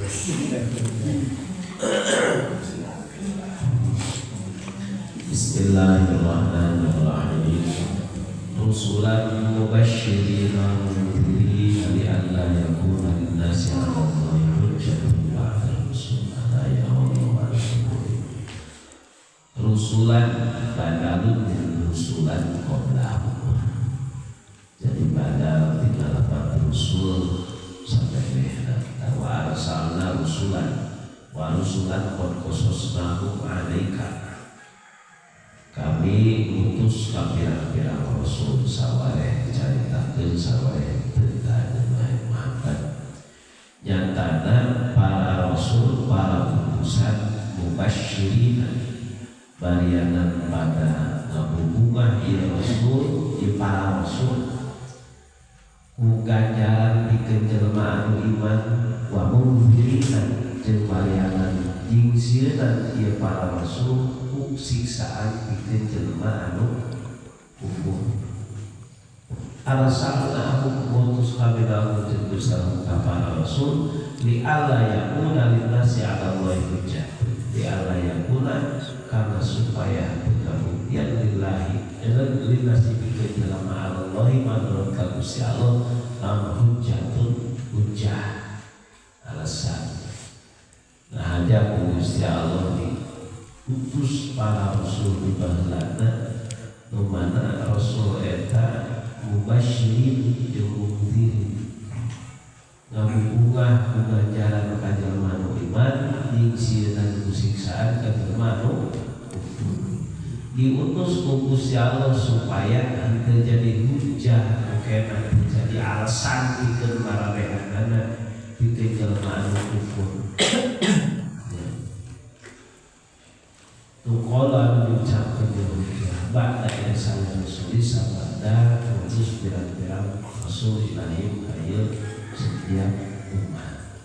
Bismillahirrahmanirrahim. Rusulan mubashshirina wa mundhirina li'alla yakuna lin-nasi 'ala Allahi hujjatun ba'da rusul. Rusulan badalun min rusulan qablahu. Jadi badal tinggal apa rusul sampai mehna wa arsalna rusulan wa rusulan qad qasasnahum 'alaika. Kami utus kapira-pira rasul sawareh caritakeun sawareh tentang Nabi Muhammad. Nyatana para rasul para utusan mubasysyirin barianan pada ngabubungah ieu rasul di para rasul ku ganjaran pikeun jelema anu iman wa mundhirina jeung barianan jeung sieun ieu para rasul siksaan pikeun jelema anu kufur. Arsalna mutus kabilahu jeung Gusti para rasul li alla yakuna linnasi 'ala Allahi hujjah. Li alla yakuna karena supaya kebuktian lillahi dan linnasi pikeun jelema 'ala Allahi menurut Gusti Allah hujjatun hujjah alasan. Nah aja Gusti Allah utus para rasul di baheulana nu mana rasul eta mubasysyirin jeung mundhirin ngabubungah ku ganjaran ka jelema nu iman jeung sieun ku siksaan ka jelema nu diutus ku Gusti Allah supaya henteu jadi hujjah kena jadi alasan pikeun mararehanana pikeun jelema anu kufur. Tukola mengucapkan demikian ba'da irsalil rasuli sabada utus pirang-pirang rasul ilahim hayil setiap umat.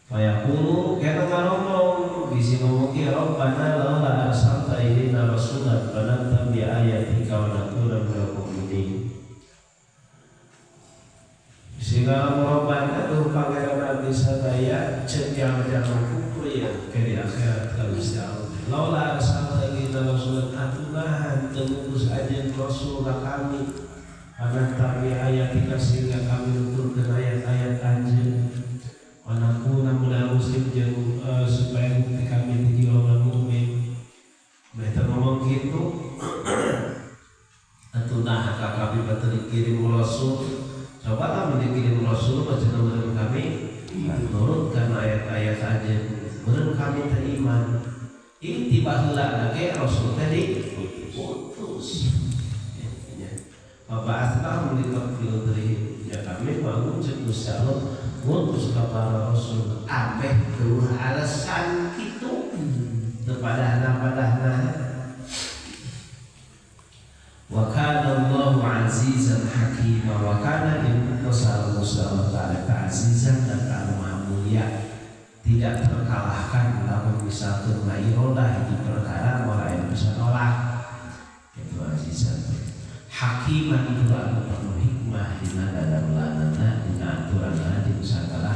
Fayaqulu kana ngomong bisi ngomong ya Rabbana laula arsalta ilaina rasulan fanattabi ayatika wa nakuna minal mu'minin. Bisi ngomong Rabbana tuh pangeran Nabi sadaya cek jangan kufur ya ke di akhirat ka Gusti Allah. Laula arsalta ilaina rasulan atunahan temukus aja rasul kami anak tabi ayatika sehingga kami nuturkeun ayat-ayat anjeun wa nakuna minal muslim jeung supaya bukti kami di golongan mukmin. Mereka ngomong gitu atunah ka kami bateu dikirim rasul. Coba lah dikirim rasul macam meureun kami nurutkan ayat-ayat anjeun meureun kami teriman. Ini tiba heula ge rasul tadi utus. Bapak asal mendidik filtri ya kami bangun cek Gusti Allah utus ka para rasul abeh teu alasan kitu tepadahna wa kana Allahu azizan hakima wa kana innahu ta'ala azizan dan maha mulia tidak terkalahkan namun bisa termairodah di perkara orang yang bisa nolak itu azizan. Hakiman itu adalah penuh hikmah di dalam lanana dengan aturan di segala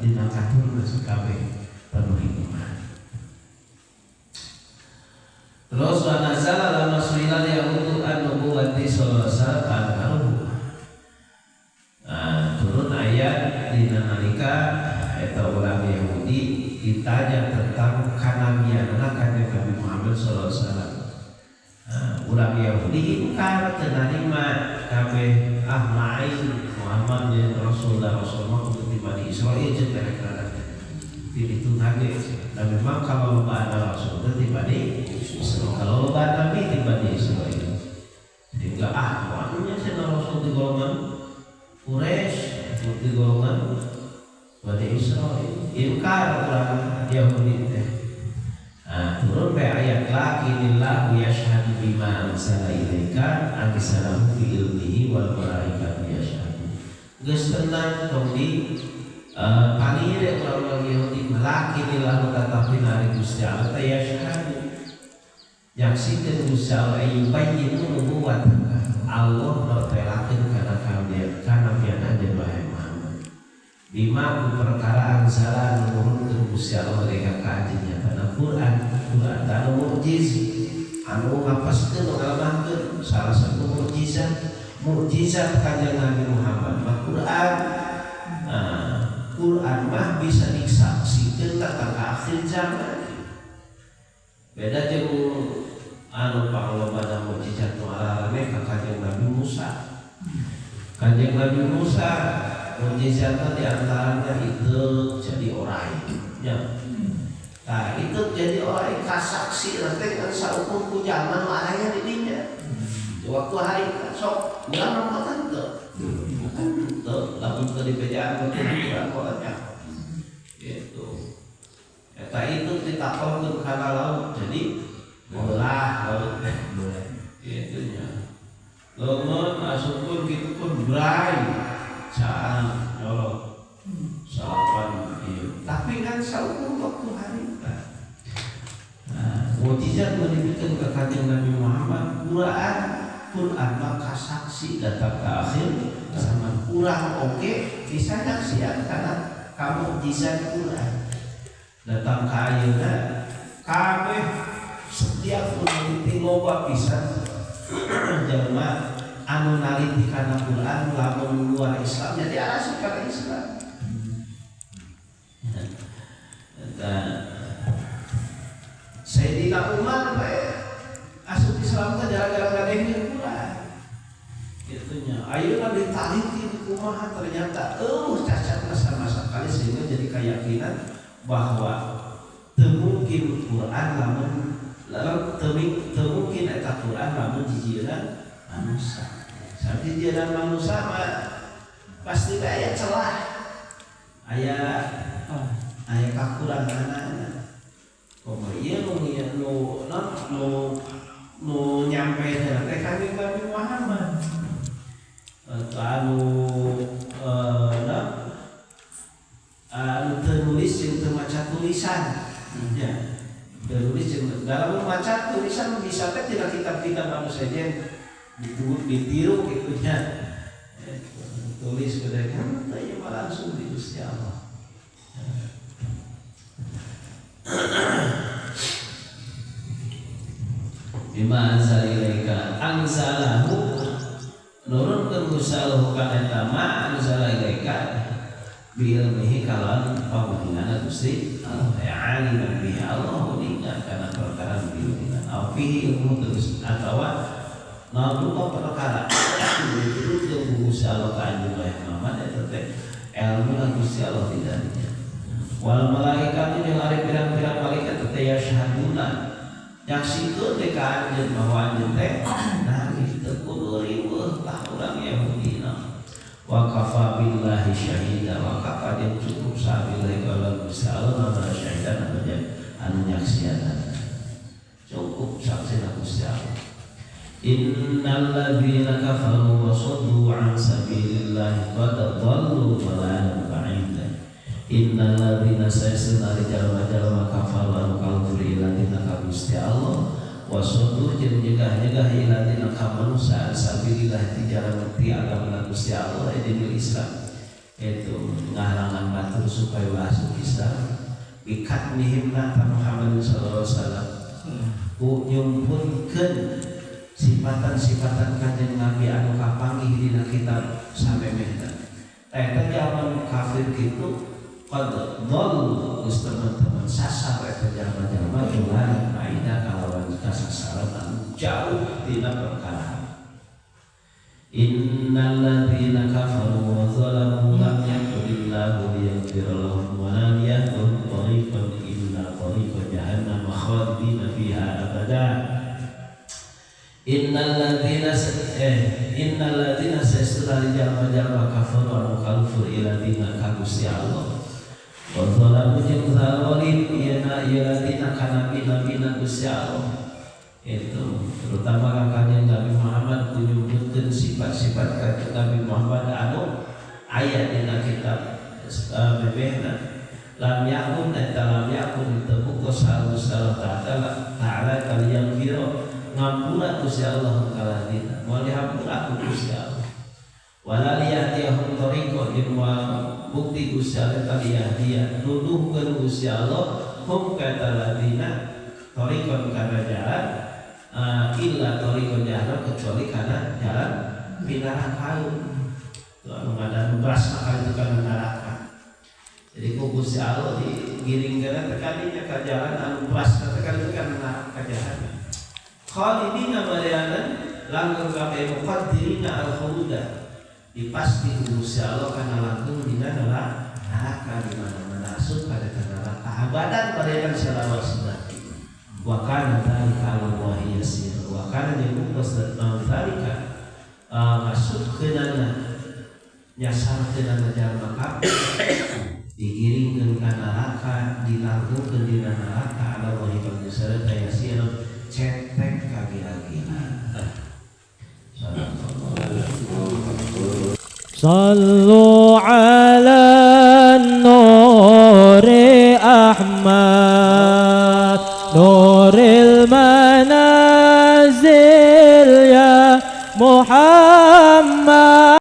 di nakatur kabeh penuh hikmah. Terus wa nazala lan rasulillah yahudu an-nubuwati sallallahu alaihi wasallam turun ayat dina nalika eta ulama Yahudi ditanya tentang kanabian kanjeng Nabi Muhammad sallallahu alaihi wasallam. Ulama Yahudi ingkar teu narima kabeh lain Muhammad jeung Rasulullah kudu di Bani Israil jeung mereka itu nage. Dan memang kalau loba ada Rasul di Bani Israil, kalau loba Nabi di Bani Israil. Sehingga maknanya cenah Rasul di golongan Quraisy di golongan Bani Israil ingkar orang Yahudi teh. Turun be ayat lakinillahu yashhadu bima anzala ilaika anzalahu fi ilmihi wal malaikatu yashhadu. Geus tenang tong di palire orang Yahudi lakinillahu tatapi nari Gusti Allah teh yashhadu. Yaksikeun Gusti Allah yubayyin nubuwat Allah mertelakeun kana kalian kana pian anjeun bae Muhammad. bima ku perkara anzala nurunkeun Gusti Allah mereka ka anjeunna kana Quran anu mukjiz anu ngapaskeun ngalamahkeun salah satu mukjizat kanjeng Nabi Muhammad Quran. Quran mah bisa disaksikan tentang akhir zaman. Beda jeung anu panglobana mukjizat nu alalane ka kanjeng Nabi Musa. Kanjeng Nabi Musa mukjizatna di antaranya itu jadi orai. Ya. Nah, itu jadi orai kasaksi nanti kan saukur ku zaman aya di dinya. Waktu hari sok urang mah teu. Lamun teu dipejaan ke Quran kolanya. Gitu. Eta itu ditakolkeun kana laut jadi belah laut gitu nya. Lamun asupun kitu pun berai caan nyolot salapan ieu. Tapi kan saukur waktu hari teh. Nah, mukjizat menunjukkan ke kanjeng Nabi Muhammad Quran maka saksi datang ke akhir zaman kurang oke bisa nyaksian karena kamu mukjizat Quran datang ke ayeuna kabeh setiap peneliti loba pisan jelema anu naliti kana Quran lamun luar Islam jadi arasuk kana Islam. Sayyidina Umar asup Islam teh gara-gara ngadengkeun Quran. Gitunya. Ayeuna ditaliti di kumaha ternyata cacatna sama sekali sehingga jadi keyakinan bahwa teu mungkin Quran lamun teu mungkin eta Quran lamun jijieun manusia. Sampai jijieun manusia mah pasti aya celah. Aya kakuranganna. Komo ieu nu nyampe teh kanjeng Nabi Muhammad anu ternulis jeung teu maca tulisan ya ternulis jeung dalam maca tulisan bisa teh tina kitab-kitab anu sejen ditiru kitu nya tulis gede kan teh langsung di Gusti Allah. Bima anzal ilaika anzalahu nurunkeun Gusti kana eta ma anzal ilaika bi ilmihi kalan pamaringan Gusti Allah aliman bihi Allah ningan kana perkara bilunan au fihi ilmu terus atawa nabuka perkara itu Gusti Allah ka anjeun Muhammad eta teh ilmu Gusti Allah tidak wal malaikatu jeung ari pirang-pirang malaikat teh yashhaduna nyaksikeun teh ka anjeun bahwa anjeun teh nabi teu kudu riweuh lah urang Yahudina wa kafa billahi syahida wa kafa jeung cukup sabillahi kalau Gusti Allah mah syahidan anu nyaksian cukup saksina Gusti Allah. Innal ladzina kafaru wa saddu an sabilillahi qad dhallu dhalalan ba'ida. Innal ladzina sayasna jalma-jalma kafaru anu kafir ilatina ka Gusti Allah wa saddu jeung nyegah-nyegah ilatina ka manusia sabilillah ti jalan ti agama Gusti Allah di Islam itu ngahalangan batur supaya masuk Islam bikat nihimna Muhammad sallallahu alaihi wasallam nyumpulkeun sifatan-sifatan kanjeng Nabi anu kapanggih dina kitab samemehna eta jaman kafir kitu qad dhall geus teman-teman sasar eta jalma-jalma jualan aida kalawan kasasaran anu jauh tina perkara. Innal ladzina kafaru wa zalamu lam yakunillahu liyaghfira lahum wa lam yahdihim tariqan illa tariqa jahannam khalidina fiha abada. Innal ladzina sesuna jalma-jalma kafaru anu kafir ila dina ka Gusti Allah wa zalamu jeung zalim ieu dina kana nabi-nabi Gusti Allah itu terutama kanjeng Nabi Muhammad menyebutkan sifat-sifat kanjeng Nabi Muhammad anu aya dina kitab bebehna lam yakun ditepuk Allah ta'ala kalian kira ngampura Gusti Allah kaladina mau dihampura Gusti Allah wala liyatiyahum tariqo jeung bukti Gusti Allah tadi dia nuduhkeun Gusti Allah hum kata ladina tariqon kana jalan illa tariqon jalan kecuali kana jalan pinaraka anu ngadan beras maka itu kana neraka. Jadi ku Gusti Allah digiringkeun tekadinya ka jalan anu beras tekadi itu kana neraka jalan. Khalidina bariana langgeng kabeh muqaddirina al-khuluda dipasti Gusti Allah kana langgeng dina neraka di mana-mana asup kada kana neraka abadan bariana selawasna. Wa kana dzalika 'alallahi yasir. Wa kana jeung dzalika masuk keunana nyasarkeunana jalma kabeh digiringkeun ka neraka dilanggengkeun dina neraka Allahi bagi sareng yasir cetek kagira-gira. Sallu ala